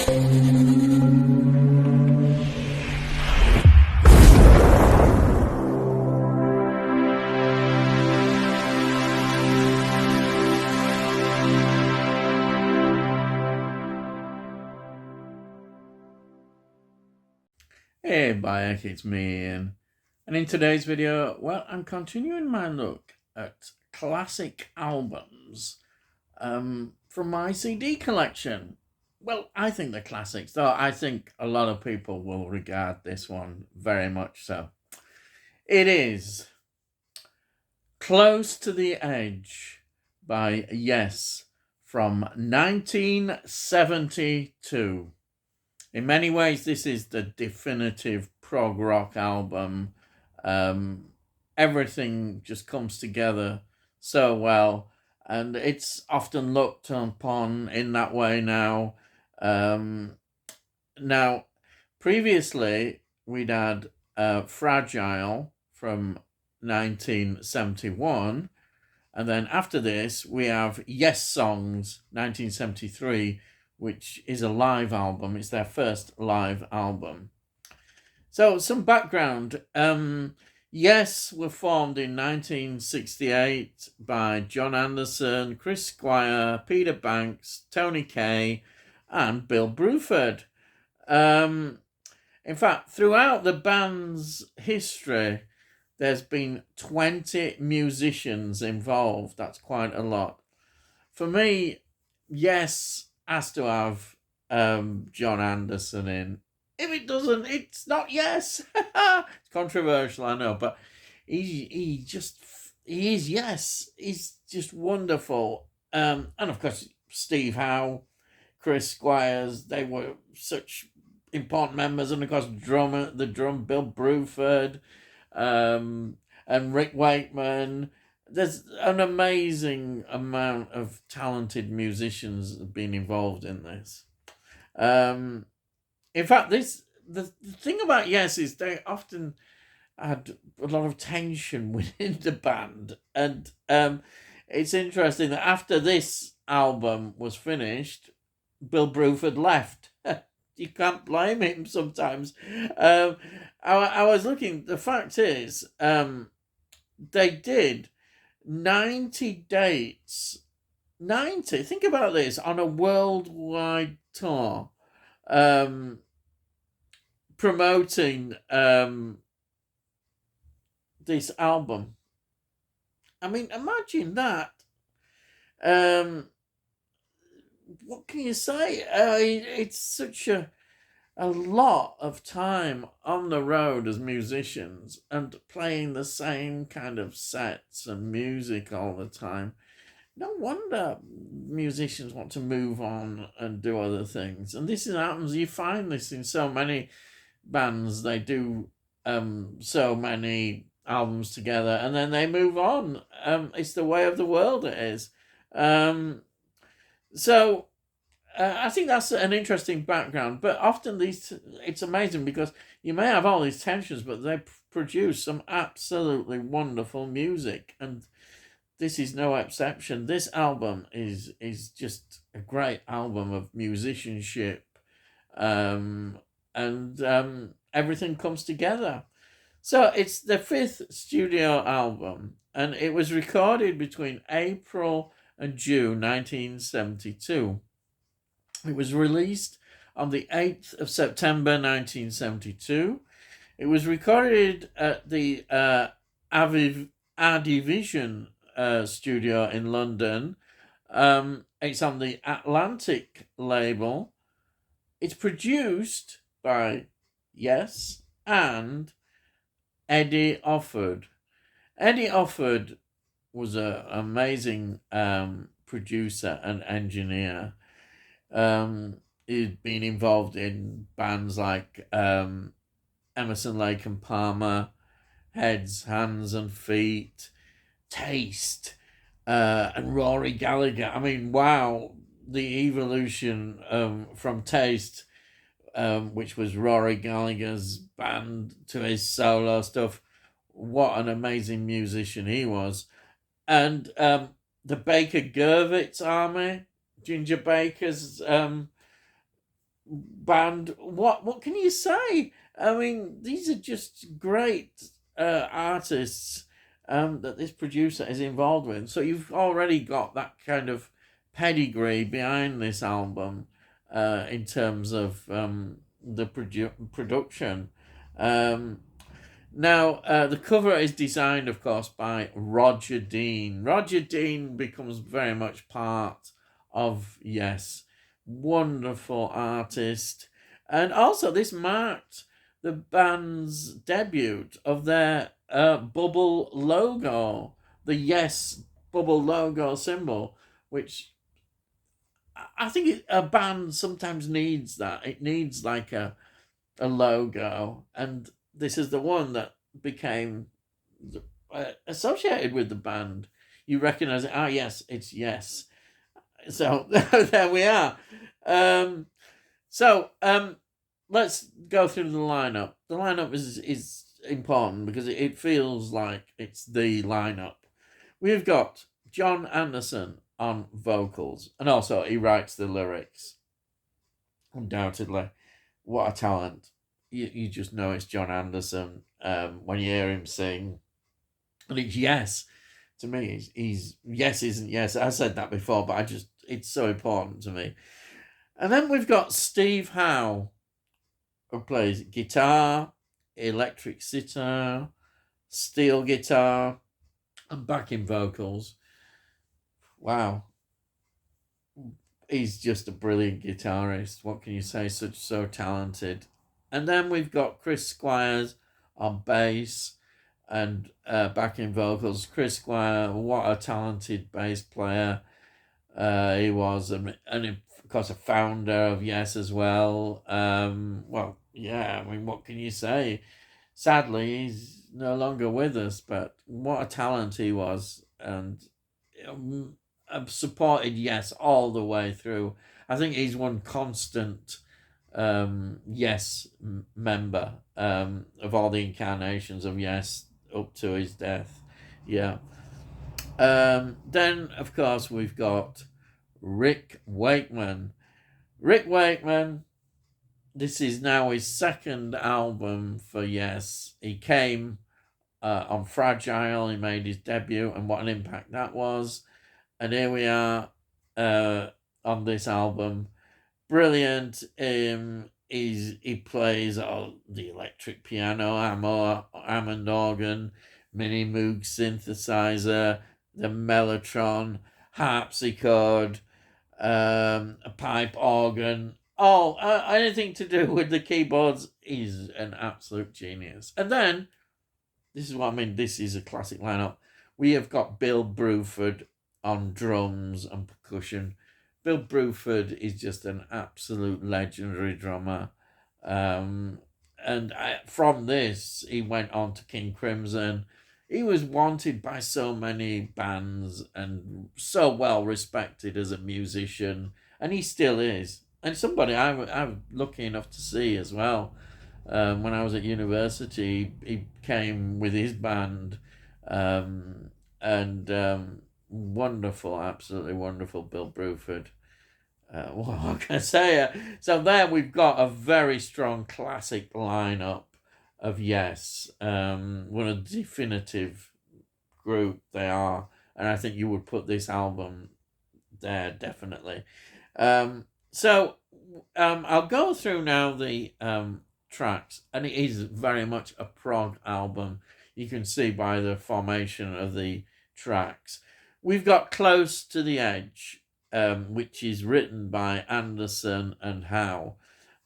Hey Bayek, it's me Ian. And in today's video, well, I'm continuing my look at classic albums from my CD collection. Well, I think they're classics, though I think a lot of people will regard this one very much so. It is Close to the Edge by Yes from 1972. In many ways, this is the definitive prog rock album. Everything just comes together so well, and it's often looked upon in that way now. Now, previously, we'd had Fragile from 1971, and then after this, we have Yes Songs 1973, which is a live album. It's their first live album. So some background. Yes were formed in 1968 by John Anderson, Chris Squire, Peter Banks, Tony Kaye, and Bill Bruford. In fact, throughout the band's history, there's been 20 musicians involved. That's quite a lot. For me, Yes has to have John Anderson in. If it doesn't, it's not Yes. It's controversial, I know, but he is Yes. He's just wonderful. And of course, Steve Howe, Chris Squires, they were such important members, and of course, the drum Bill Bruford, and Rick Wakeman. There's an amazing amount of talented musicians being involved in this. In fact, the thing about Yes is they often had a lot of tension within the band, and it's interesting that after this album was finished, Bill Bruford left. You can't blame him sometimes. I was looking. The fact is, they did 90 dates. 90. Think about this, on a worldwide tour, promoting this album. I mean, imagine that. What can you say? It's such a lot of time on the road as musicians and playing the same kind of sets and music all the time. No wonder musicians want to move on and do other things. And this happens, you find this in so many bands. They do so many albums together and then they move on. It's the way of the world, it is. So I think that's an interesting background, but often it's amazing because you may have all these tensions, but they produce some absolutely wonderful music, and this is no exception. This album is just a great album of musicianship, and everything comes together. So it's the fifth studio album, and it was recorded between April and June 1972. It was released on the 8th of September 1972. It was recorded at the Adivision studio in London. It's on the Atlantic label. It's produced by Yes and Eddie Offord. Eddie Offord was an amazing producer and engineer. He'd been involved in bands like Emerson, Lake and Palmer, Heads, Hands and Feet, Taste, and Rory Gallagher. I mean, wow, the evolution from Taste, which was Rory Gallagher's band, to his solo stuff. What an amazing musician he was. And the Baker Gurvitz Army, Ginger Baker's band. What can you say? I mean, these are just great artists that this producer is involved with. So you've already got that kind of pedigree behind this album in terms of the production. Um, Now, the cover is designed, of course, by Roger Dean. Roger Dean becomes very much part of Yes. Wonderful artist. And also, this marked the band's debut of their bubble logo, the Yes bubble logo symbol, which I think a band sometimes needs that. It needs like a logo, and this is the one that became associated with the band. You recognize it. Ah, yes, it's Yes. So there we are. Um, so let's go through the lineup. The lineup is important because it feels like it's the lineup. We've got John Anderson on vocals, and also he writes the lyrics. Undoubtedly, what a talent! You just know it's John Anderson when you hear him sing, and it's Yes. To me, he's Yes isn't Yes. I said that before, but it's so important to me. And then we've got Steve Howe, who plays guitar, electric sitar, steel guitar, and backing vocals. Wow, he's just a brilliant guitarist. What can you say? So talented. And then we've got Chris Squires on bass and backing vocals. Chris Squire, what a talented bass player. He was, and of course, a founder of Yes as well. Well, yeah, I mean, what can you say? Sadly, he's no longer with us, but what a talent he was. And I've supported Yes all the way through. I think he's one constant Yes member of all the incarnations of Yes up to his death. Yeah. Then, of course, we've got Rick Wakeman. Rick Wakeman, this is now his second album for Yes. He came on Fragile, he made his debut, and what an impact that was. And here we are on this album. Brilliant. He plays the electric piano, Hammond organ, mini Moog synthesizer, the Mellotron, harpsichord, a pipe organ. Anything to do with the keyboards. He's an absolute genius. And then, this is what I mean, this is a classic lineup. We have got Bill Bruford on drums and percussion. Bill Bruford is just an absolute legendary drummer. From this, he went on to King Crimson. He was wanted by so many bands and so well respected as a musician, and he still is. And somebody I'm lucky enough to see as well. When I was at university, he came with his band, and wonderful, absolutely wonderful Bill Bruford. What can I say? So there we've got a very strong classic lineup of Yes. What a definitive group they are, and I think you would put this album there definitely. I'll go through now the tracks, and it is very much a prog album. You can see by the formation of the tracks. We've got Close to the Edge, which is written by Anderson and Howe.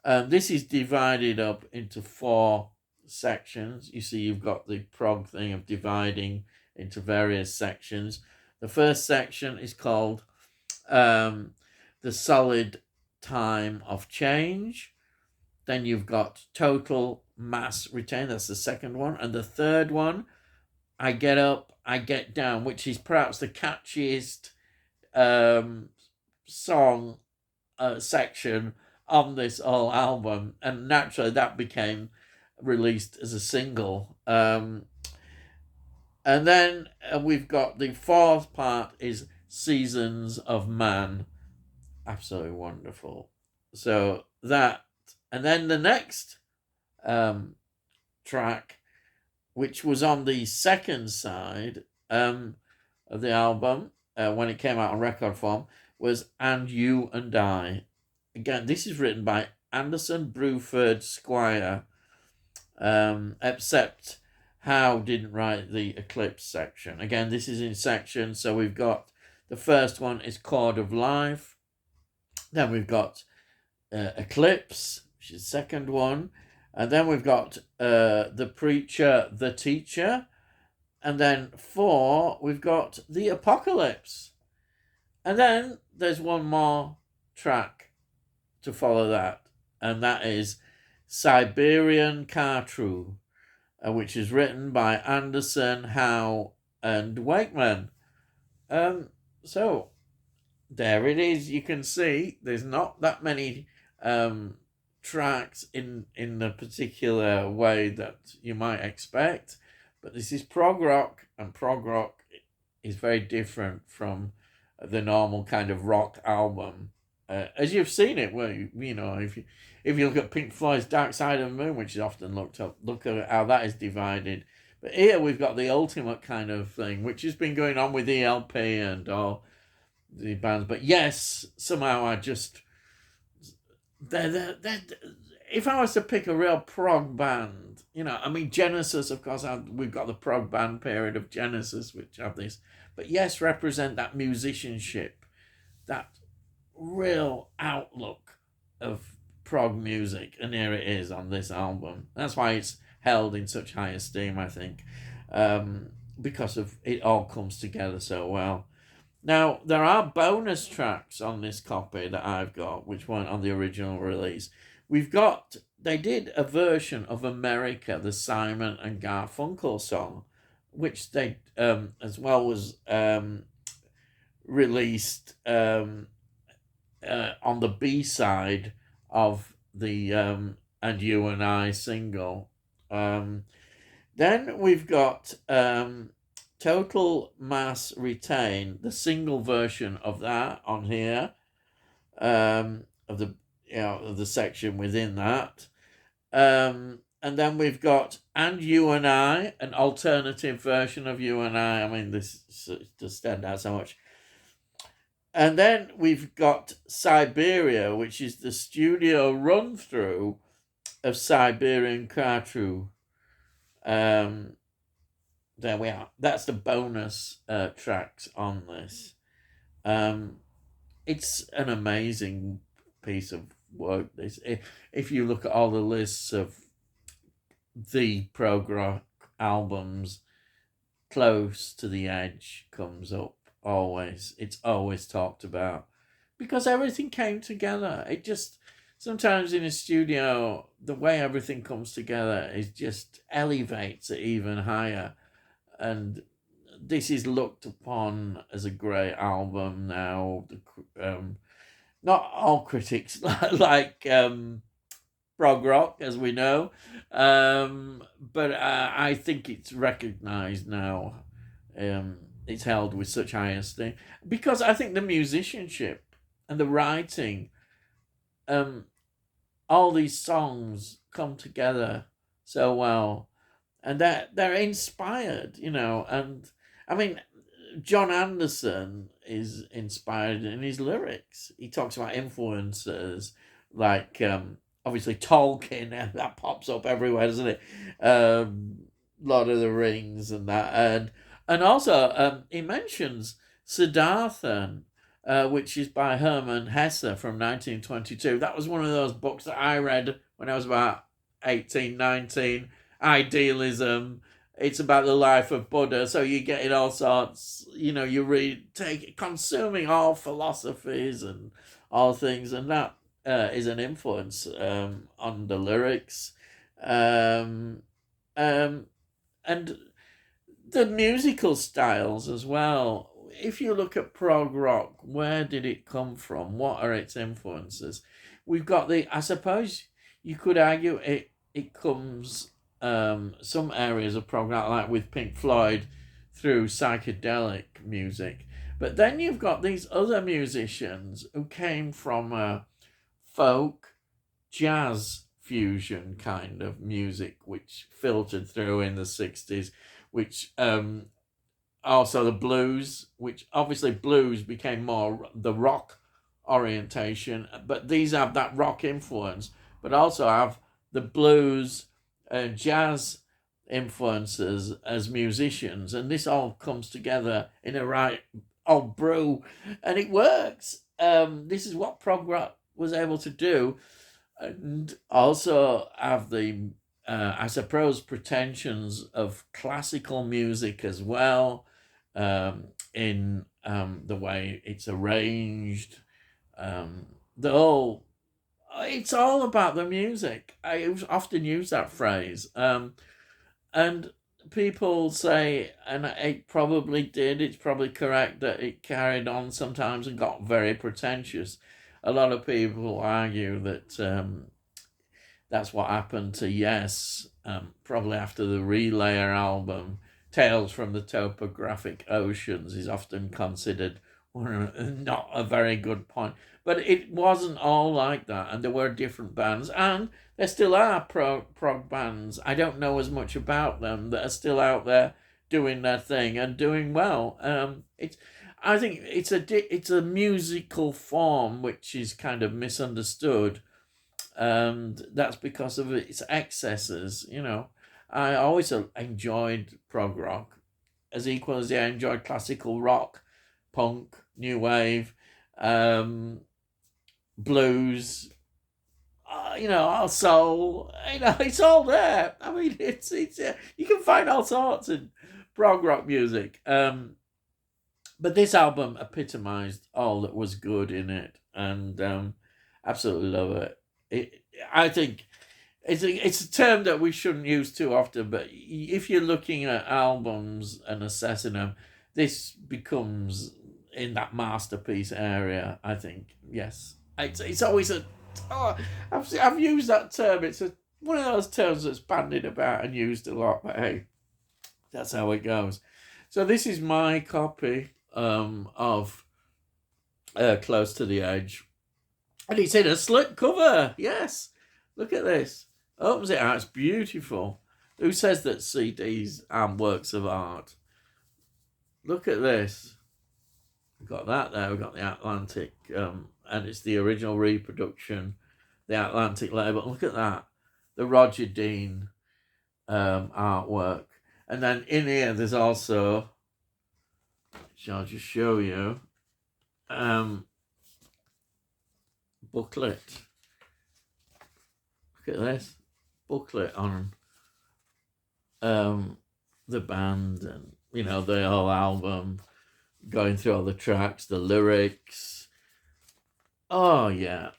This is divided up into 4 sections. You see, you've got the prog thing of dividing into various sections. The first section is called The Solid Time of Change. Then you've got Total Mass Retained. That's the second one. And the third one, I Get Up, I Get Down, which is perhaps the catchiest song section on this whole album, and naturally that became released as a single. And then we've got the fourth part is Seasons of Man. Absolutely wonderful. So that, and then the next track, which was on the second side of the album when it came out on record form, was And You and I. Again, this is written by Anderson, Bruford, Squire, except Howe didn't write the Eclipse section. Again, this is in sections, so we've got the first one is Chord of Life, then we've got Eclipse, which is the second one, and then we've got The Preacher, The Teacher, and then 4, we've got The Apocalypse. And then there's one more track to follow that, and that is Siberian Cartru, which is written by Anderson, Howe, and Wakeman. So there it is. You can see there's not that many tracks in the particular way that you might expect, but this is prog rock, and prog rock is very different from the normal kind of rock album. As you've seen it, well, if you look at Pink Floyd's Dark Side of the Moon, which is often looked up, look at how that is divided. But here we've got the ultimate kind of thing, which has been going on with ELP and all the bands. But yes, somehow I just if I was to pick a real prog band, Genesis, of course, we've got the prog band period of Genesis, which have this, but yes, represent that musicianship, that real outlook of prog music, and here it is on this album. That's why it's held in such high esteem, I think, because of it all comes together so well. Now, there are bonus tracks on this copy that I've got, which weren't on the original release. They did a version of America, the Simon and Garfunkel song, which they, as well, was released on the B-side of the And You and I single. Then we've got Total Mass Retain, the single version of that on here, of the section within that. And then we've got And You and I, an alternative version of You and I. This does stand out so much. And then we've got Siberia, which is the studio run through of Siberian Cartru. There we are. That's the bonus tracks on this. It's an amazing piece of work. If you look at all the lists of the prog rock albums, Close to the Edge comes up always. It's always talked about because everything came together. It just, sometimes in a studio, the way everything comes together is just elevates it even higher. And this is looked upon as a great album now. Not all critics like prog rock, as we know, but I think it's recognised now. It's held with such high esteem because I think the musicianship and the writing, all these songs come together so well, and they're inspired, and John Anderson is inspired in his lyrics. He talks about influences like obviously Tolkien, that pops up everywhere, doesn't it? Lord of the Rings and that, and also he mentions Siddhartha, which is by Hermann Hesse from 1922. That was one of those books that I read when I was about 18, 19. Idealism. It's about the life of Buddha, so you get in all sorts, you read, consuming all philosophies and all things, and that is an influence on the lyrics. And the musical styles as well. If you look at prog rock, where did it come from? What are its influences? We've got I suppose you could argue it comes, some areas of prog rock, like with Pink Floyd, through psychedelic music. But then you've got these other musicians who came from folk, jazz fusion kind of music, which filtered through in the 60s, which also the blues, which obviously blues became more the rock orientation, but these have that rock influence, but also have the blues and jazz influences as musicians, and this all comes together in a right old brew, and it works. This is what prog rock was able to do, and also have the, I suppose, pretensions of classical music as well, in the way it's arranged. The whole, it's all about the music. I often use that phrase, and people say, and it probably did. It's probably correct that it carried on sometimes and got very pretentious. A lot of people argue that that's what happened to Yes, probably after the Relayer album. Tales from the Topographic Oceans is often considered not a very good point. But it wasn't all like that, and there were different bands, and there still are prog bands. I don't know as much about them that are still out there doing their thing and doing well. I think it's a musical form which is kind of misunderstood, and that's because of its excesses. I always enjoyed prog rock as equal as I enjoyed classical rock, punk, new wave, blues, soul. It's all there. I mean, it's you can find all sorts in prog rock music. But this album epitomized all that was good in it, and absolutely love it. I think it's a term that we shouldn't use too often, but if you're looking at albums and assessing them, this becomes in that masterpiece area. I think, yes. It's always I've used that term. It's one of those terms that's bandied about and used a lot, but hey, that's how it goes. So this is my copy of Close to the Edge, and it's in a slip cover. Yes, look at this. Opens it out. It's beautiful. Who says that CDs aren't works of art? Look at this. We've got that there. We've got the Atlantic, and it's the original reproduction, the Atlantic label. Look at that. The Roger Dean artwork. And then in here, there's also, which I'll just show you, booklet. Look at this. Booklet on the band and, the whole album, going through all the tracks, the lyrics. Oh, yeah.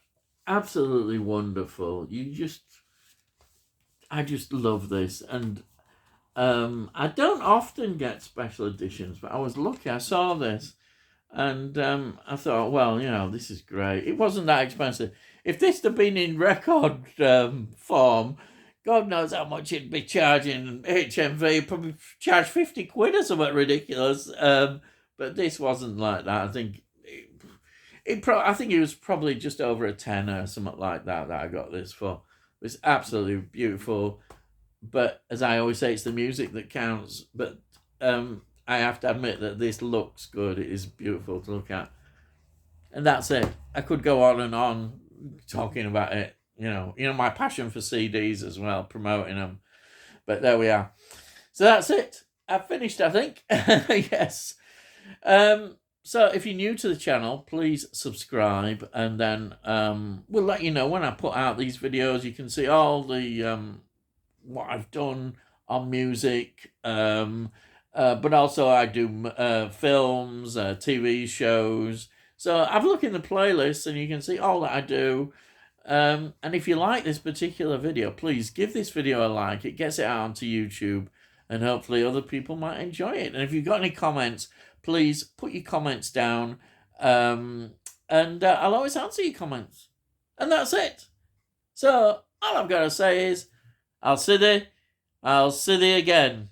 Absolutely wonderful. I just love this. And I don't often get special editions, but I was lucky. I saw this and I thought, well, this is great. It wasn't that expensive. If this had been in record form, God knows how much it'd be charging. HMV probably charge 50 quid or something ridiculous. But this wasn't like that. I think I think it was probably just over a tenner or something like that I got this for. It's absolutely beautiful. But as I always say, it's the music that counts. But I have to admit that this looks good. It is beautiful to look at. And that's it. I could go on and on talking about it. My passion for CDs as well, promoting them. But there we are. So that's it. I've finished, I think. Yes. So if you're new to the channel, please subscribe, and then we'll let you know when I put out these videos. You can see all the what I've done on music, but also I do films, TV shows. So have a look in the playlist and you can see all that I do. And if you like this particular video, please give this video a like. It gets it out onto YouTube, and hopefully other people might enjoy it. And if you've got any comments, please put your comments down, and I'll always answer your comments. And that's it. So all I've got to say is, I'll see thee again.